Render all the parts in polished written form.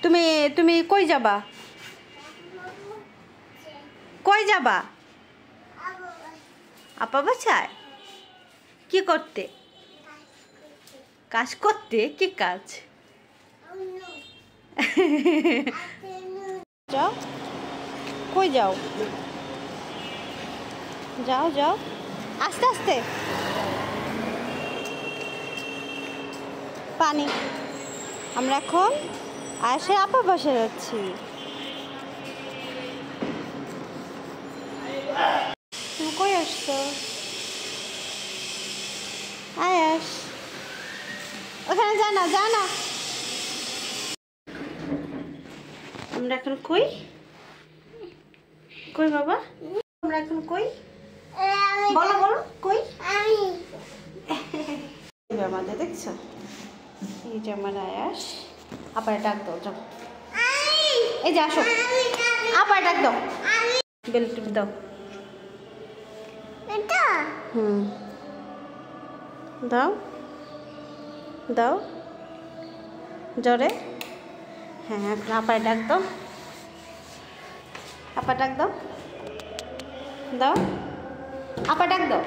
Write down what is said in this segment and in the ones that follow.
তুমি তুমি কই যাবা? কই যাবা? আপা বাসায়? কি করতে? কাজ করতে? কি কাজ? যাও, কই যাও? যাও যাও, আস্তে আস্তে। পানি। আমরা এখন আয়েশা আপা বাসায় যাচ্ছি। তুমি কই আসছো? আয়াস, ওখানে যা না, যা না। আমরা এখন কই? কই বাবা? আমরা এখন কই? বলো বলো, কই? আমাদের দেখছো, এই যে আমার আয়াস। আবার ডাক দাও, যাও। এই যে আসো, আবার ডাক দাও, বেল টিপ দাও। হুম, দাও দাও জোরে। হ্যাঁ, এখন আপার ডাক দাও, আপা ডাক দাও, দাও আপা ডাক দাও,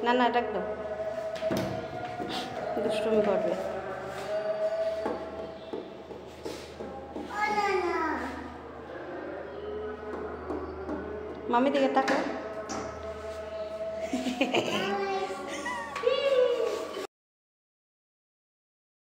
না না ডাক দাও, দুষ্টুমি করবে। মামি দিকে তাকাও।